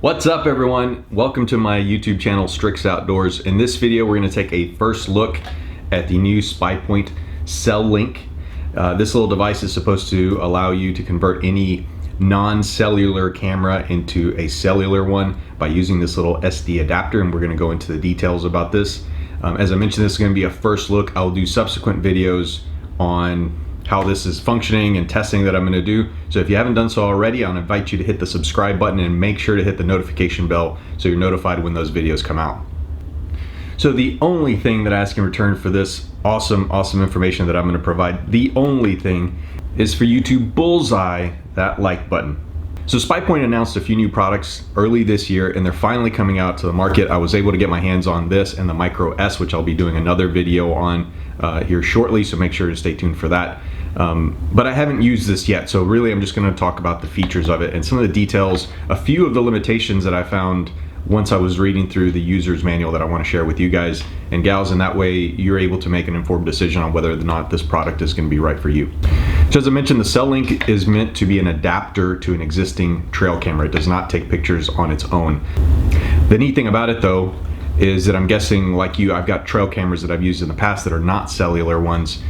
What's up everyone? Welcome to my YouTube channel Strix Outdoors. In this video we're going to take a first look at the new Spypoint Cell Link. This little device is supposed to allow you to convert any non-cellular camera into a cellular one by using this little SD adapter, and we're going to go into the details about this. As I mentioned, this is going to be a first look. I'll do subsequent videos on how this is functioning and testing that I'm going to do. So if you haven't done so already, I'll invite you to hit the subscribe button and make sure to hit the notification bell so you're notified when those videos come out. So the only thing that I ask in return for this awesome information that I'm going to provide, the only thing is for you to bullseye that like button. So Spypoint announced a few new products early this year and they're finally coming out to the market. I was able to get my hands on this and the Micro S, which I'll be doing another video on here shortly, so make sure to stay tuned for that. But I haven't used this yet, so really I'm just going to talk about the features of it and some of the details, a few of the limitations that I found once I was reading through the user's manual that I want to share with you guys and gals, and that way you're able to make an informed decision on whether or not this product is going to be right for you. So as I mentioned, the Cell Link is meant to be an adapter to an existing trail camera. It does not take pictures on its own. The neat thing about it though is that I'm guessing, like you, I've got trail cameras that I've used in the past that are not cellular ones,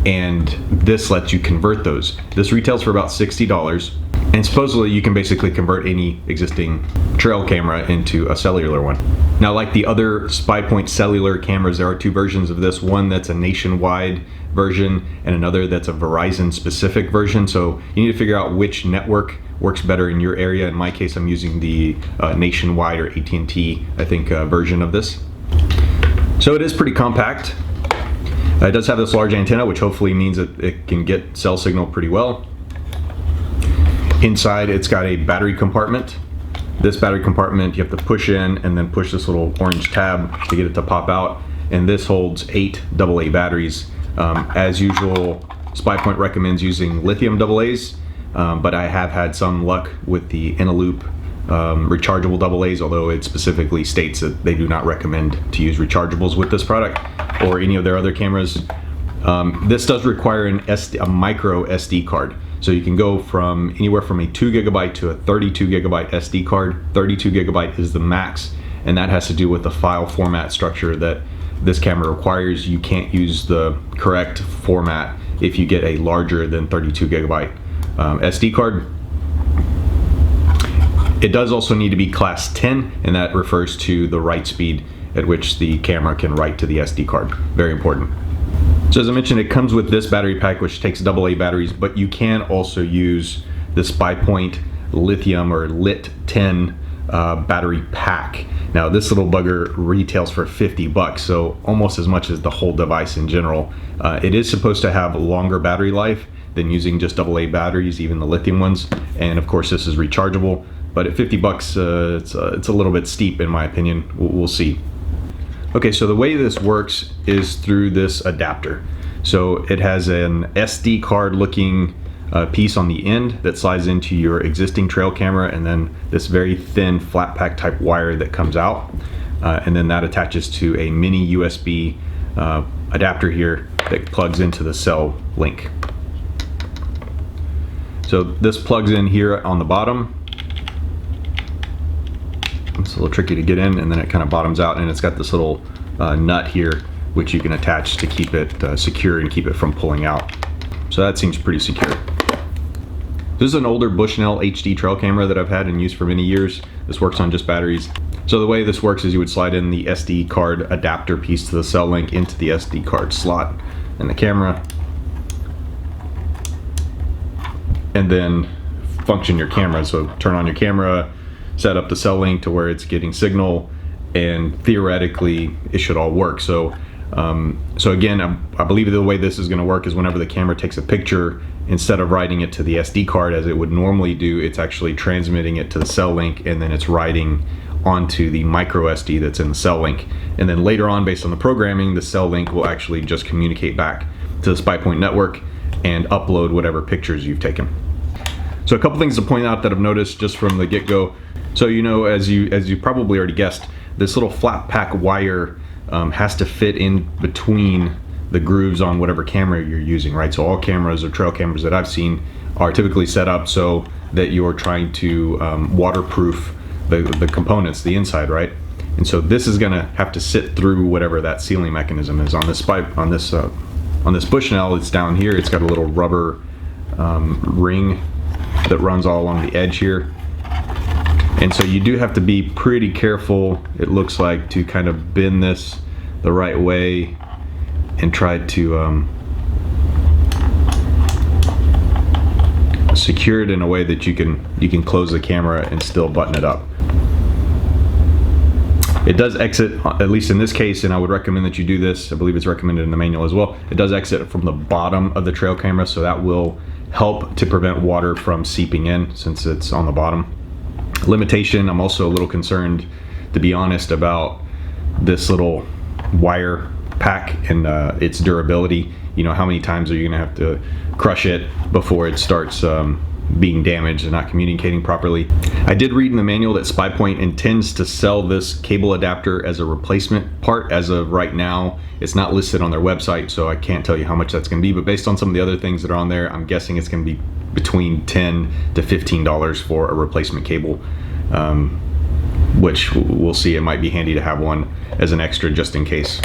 and this lets you convert those. This retails for about $60, and supposedly you can basically convert any existing trail camera into a cellular one. Now, like the other Spypoint cellular cameras, there are two versions of this, one that's a nationwide version and another that's a Verizon specific version. So you need to figure out which network works better in your area. In my case, I'm using the nationwide or AT&T, I think, version of this. So it is pretty compact. It does have this large antenna, which hopefully means that it can get cell signal pretty well. Inside, it's got a battery compartment. This battery compartment, you have to push in and then push this little orange tab to get it to pop out. And this holds 8 AA batteries. As usual, Spypoint recommends using lithium AAs, but I have had some luck with the Eneloop rechargeable AAs, although it specifically states that they do not recommend to use rechargeables with this product or any of their other cameras. This does require a micro SD card. So you can go from anywhere from a 2 GB to a 32 GB SD card. 32 GB is the max, and that has to do with the file format structure that this camera requires. You can't use the correct format if you get a larger than 32 GB SD card. It does also need to be class 10, and that refers to the write speed at which the camera can write to the SD card. Very important. So as I mentioned, it comes with this battery pack, which takes AA batteries, but you can also use the Spypoint Lithium or Lit-10 battery pack. Now this little bugger retails for $50, so almost as much as the whole device in general. It is supposed to have longer battery life than using just AA batteries, even the lithium ones, and of course this is rechargeable, but at $50 it's a little bit steep in my opinion. We'll see. Okay, so the way this works is through this adapter. So it has an SD card looking piece on the end that slides into your existing trail camera, and then this very thin flat pack type wire that comes out, and then that attaches to a mini USB adapter here that plugs into the Cell Link. So this plugs in here on the bottom. It's a little tricky to get in, and then it kind of bottoms out, and it's got this little nut here which you can attach to keep it secure and keep it from pulling out. So that seems pretty secure. This is an older Bushnell HD trail camera that I've had and used for many years. This works on just batteries. So the way this works is you would slide in the SD card adapter piece to the Cell Link into the SD card slot in the camera, and then function your camera. So turn on your camera, set up the Cell Link to where it's getting signal, and theoretically it should all work. So again, I believe the way this is going to work is whenever the camera takes a picture, instead of writing it to the SD card as it would normally do, it's actually transmitting it to the Cell Link, and then it's writing onto the micro SD that's in the Cell Link. And then later on, based on the programming, the Cell Link will actually just communicate back to the Spypoint network and upload whatever pictures you've taken. So a couple things to point out that I've noticed just from the get-go. So you know, as you probably already guessed, this little flat pack wire has to fit in between the grooves on whatever camera you're using, right? So all cameras or trail cameras that I've seen are typically set up so that you're trying to waterproof the components, the inside, right? And so this is going to have to sit through whatever that sealing mechanism is. On this pipe, on this bushnell, it's down here. It's got a little rubber ring that runs all along the edge here. And so you do have to be pretty careful, it looks like, to kind of bend this the right way and try to secure it in a way that you can close the camera and still button it up. It does exit, at least in this case, and I would recommend that you do this. I believe it's recommended in the manual as well. It does exit from the bottom of the trail camera, so that will help to prevent water from seeping in since it's on the bottom. Limitation, I'm also a little concerned, to be honest, about this little wire pack and its durability. You know, how many times are you going to have to crush it before it starts being damaged and not communicating properly? I did read in the manual that Spypoint intends to sell this cable adapter as a replacement part. As of right now, it's not listed on their website, so I can't tell you how much that's going to be, but based on some of the other things that are on there, I'm guessing it's going to be between $10 to $15 for a replacement cable, which we'll see. It might be handy to have one as an extra just in case.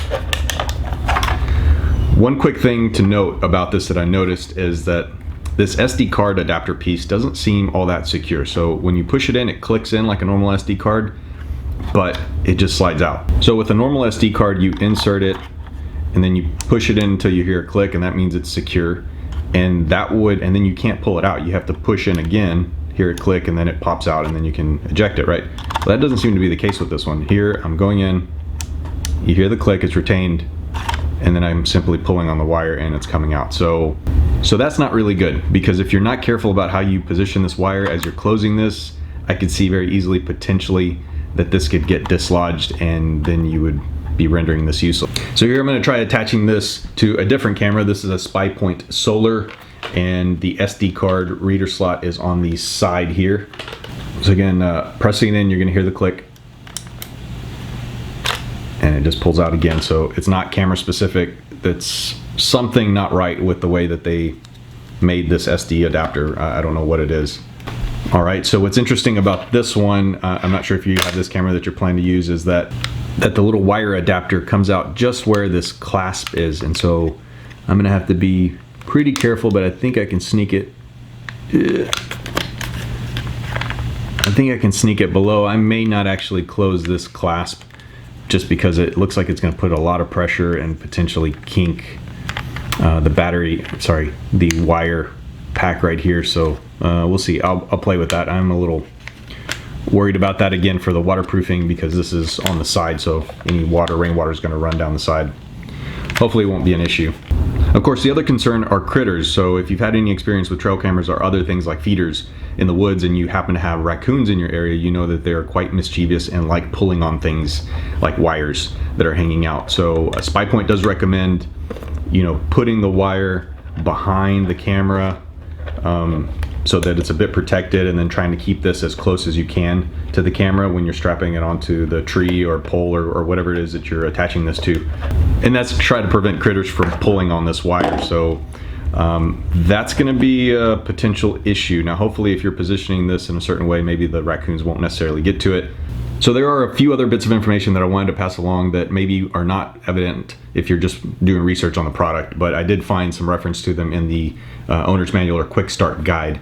One quick thing to note about this that I noticed is that this SD card adapter piece doesn't seem all that secure. So when you push it in, it clicks in like a normal SD card, but it just slides out. So with a normal SD card, you insert it and then you push it in until you hear a click, and that means it's secure. And then you can't pull it out. You have to push in again, hear it click, and then it pops out, and then you can eject it, right? Well, that doesn't seem to be the case with this one. Here, I'm going in, you hear the click, it's retained, and then I'm simply pulling on the wire and it's coming out. So that's not really good, because if you're not careful about how you position this wire as you're closing this, I could see very easily potentially that this could get dislodged and then you would be rendering this useless. So here I'm going to try attaching this to a different camera. This is a Spypoint Solar, and the SD card reader slot is on the side here. So again, pressing it in, you're going to hear the click, and it just pulls out again. So it's not camera specific. That's something not right with the way that they made this SD adapter. I don't know what it is. All right, so what's interesting about this one, I'm not sure if you have this camera that you're planning to use, is that the little wire adapter comes out just where this clasp is. And so I'm gonna have to be pretty careful, but I think I can sneak it. I think I can sneak it below. I may not actually close this clasp just because it looks like it's gonna put a lot of pressure and potentially kink the wire pack right here. So we'll see. I'll play with that. I'm a little worried about that again for the waterproofing, because this is on the side, so any rainwater is going to run down the side. Hopefully it won't be an issue. Of course, the other concern are critters. So if you've had any experience with trail cameras or other things like feeders in the woods and you happen to have raccoons in your area, you know that they're quite mischievous and like pulling on things like wires that are hanging out. So Spypoint does recommend, you know, putting the wire behind the camera so that it's a bit protected, and then trying to keep this as close as you can to the camera when you're strapping it onto the tree or pole or whatever it is that you're attaching this to. And that's to try to prevent critters from pulling on this wire. So that's going to be a potential issue. Now hopefully if you're positioning this in a certain way, maybe the raccoons won't necessarily get to it. So there are a few other bits of information that I wanted to pass along that maybe are not evident if you're just doing research on the product, but I did find some reference to them in the owner's manual or quick start guide.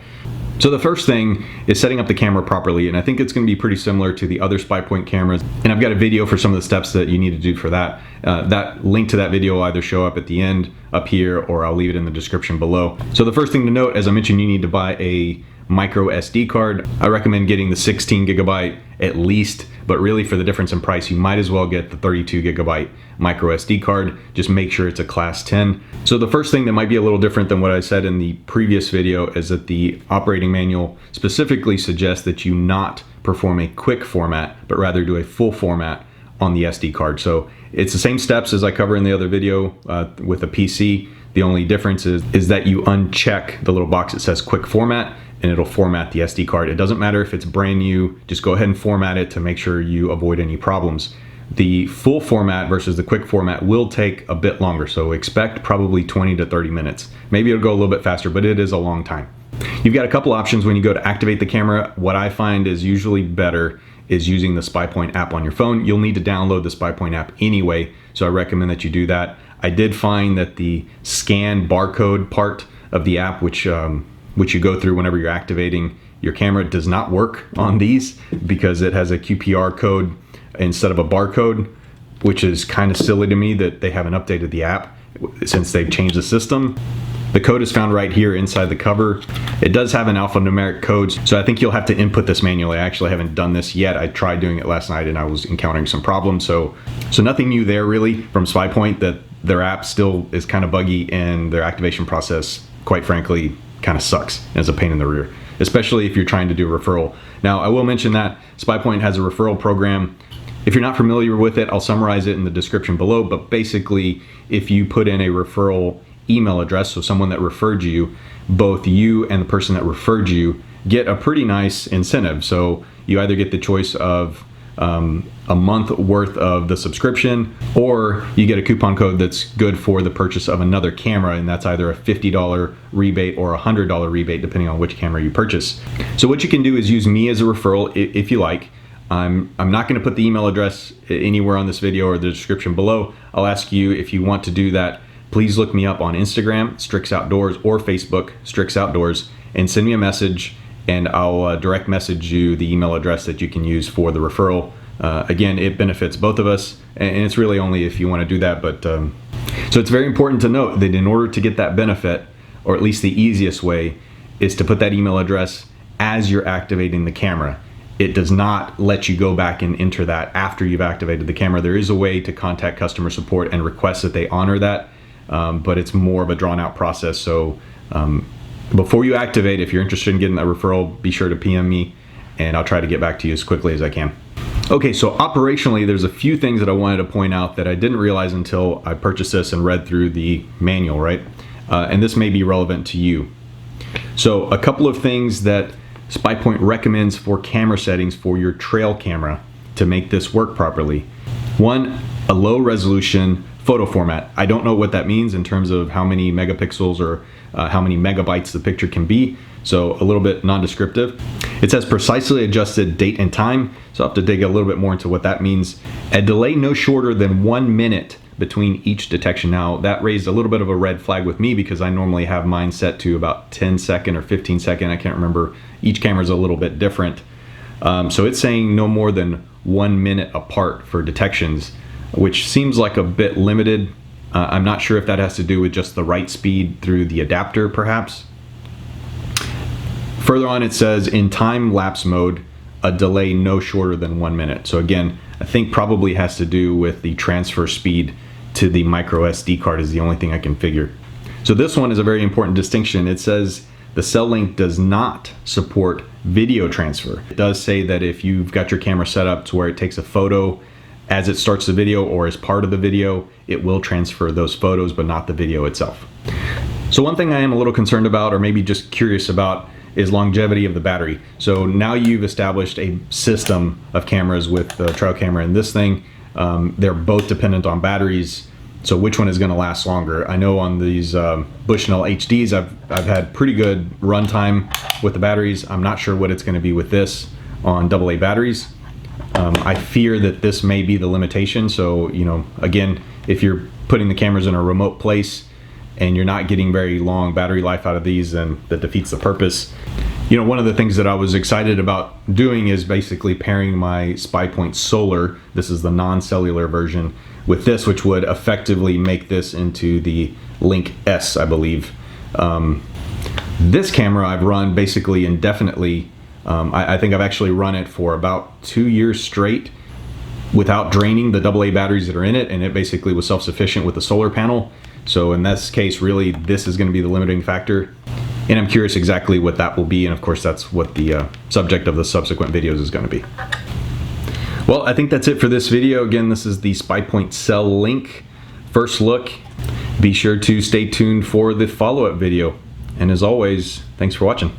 So the first thing is setting up the camera properly, and I think it's going to be pretty similar to the other Spypoint cameras, and I've got a video for some of the steps that you need to do for that. That link to that video will either show up at the end up here, or I'll leave it in the description below. So the first thing to note, as I mentioned, you need to buy a micro SD card. I recommend getting the 16 gigabyte at least, but really for the difference in price, you might as well get the 32 gigabyte micro SD card. Just make sure it's a class 10. So the first thing that might be a little different than what I said in the previous video is that the operating manual specifically suggests that you not perform a quick format, but rather do a full format on the SD card. So it's the same steps as I cover in the other video with a PC. The only difference is that you uncheck the little box that says quick format, and it'll format the SD card. It doesn't matter if it's brand new, just go ahead and format it to make sure you avoid any problems. The full format versus the quick format will take a bit longer, so expect probably 20 to 30 minutes. Maybe it'll go a little bit faster, but it is a long time. You've got a couple options when you go to activate the camera. What I find is usually better is using the Spypoint app on your phone. You'll need to download the Spypoint app anyway, so I recommend that you do that. I did find that the scan barcode part of the app, which you go through whenever you're activating your camera, does not work on these because it has a QPR code instead of a barcode, which is kind of silly to me that they haven't updated the app since they've changed the system. The code is found right here inside the cover. It does have an alphanumeric code, so I think you'll have to input this manually. I actually haven't done this yet. I tried doing it last night and I was encountering some problems. So nothing new there really from Spypoint, that their app still is kind of buggy and their activation process, quite frankly, kind of sucks and is a pain in the rear, especially if you're trying to do a referral. Now, I will mention that Spypoint has a referral program. If you're not familiar with it, I'll summarize it in the description below, but basically, if you put in a referral email address, so someone that referred you, both you and the person that referred you get a pretty nice incentive. So you either get the choice of a month worth of the subscription, or you get a coupon code that's good for the purchase of another camera, and that's either a $50 rebate or a $100 rebate depending on which camera you purchase. So what you can do is use me as a referral if you like. I'm not going to put the email address anywhere on this video or the description below. I'll ask you, if you want to do that, please look me up on Instagram, Strix Outdoors, or Facebook, Strix Outdoors, and send me a message, and I'll direct message you the email address that you can use for the referral. Again, it benefits both of us, and it's really only if you want to do that. But so it's very important to note that in order to get that benefit, or at least the easiest way, is to put that email address as you're activating the camera. It does not let you go back and enter that after you've activated the camera. There is a way to contact customer support and request that they honor that, but it's more of a drawn out process. So before you activate, if you're interested in getting that referral, be sure to PM me and I'll try to get back to you as quickly as I can. Okay, so operationally, there's a few things that I wanted to point out that I didn't realize until I purchased this and read through the manual, right? And this may be relevant to you. So a couple of things that Spypoint recommends for camera settings for your trail camera to make this work properly. One, a low resolution photo format. I don't know what that means in terms of how many megapixels or how many megabytes the picture can be, so a little bit non-descriptive. It says precisely adjusted date and time, so I'll have to dig a little bit more into what that means. A delay no shorter than 1 minute between each detection. Now, that raised a little bit of a red flag with me because I normally have mine set to about 10 second or 15 second. I can't remember. Each camera is a little bit different. So it's saying no more than 1 minute apart for detections, which seems like a bit limited. I'm not sure if that has to do with just the write speed through the adapter, perhaps. Further on, it says in time-lapse mode, a delay no shorter than 1 minute. So again, I think probably has to do with the transfer speed to the micro SD card is the only thing I can figure. So this one is a very important distinction. It says the Cell Link does not support video transfer. It does say that if you've got your camera set up to where it takes a photo as it starts the video or as part of the video, it will transfer those photos, but not the video itself. So one thing I am a little concerned about, or maybe just curious about, is longevity of the battery. So now you've established a system of cameras with the trail camera and this thing. They're both dependent on batteries. So which one is going to last longer? I know on these Bushnell HDs, I've had pretty good runtime with the batteries. I'm not sure what it's going to be with this on AA batteries. I fear that this may be the limitation. So, you know, again, if you're putting the cameras in a remote place and you're not getting very long battery life out of these, then that defeats the purpose. You know, one of the things that I was excited about doing is basically pairing my Spypoint Solar, this is the non-cellular version, with this, which would effectively make this into the Link-S, I believe. This camera I've run basically indefinitely. I think I've actually run it for about 2 years straight without draining the AA batteries that are in it, and it basically was self-sufficient with the solar panel. So in this case, really, this is going to be the limiting factor. And I'm curious exactly what that will be, and of course that's what the subject of the subsequent videos is going to be. Well, I think that's it for this video. Again, this is the Spypoint Cell Link first look. Be sure to stay tuned for the follow-up video. And as always, thanks for watching.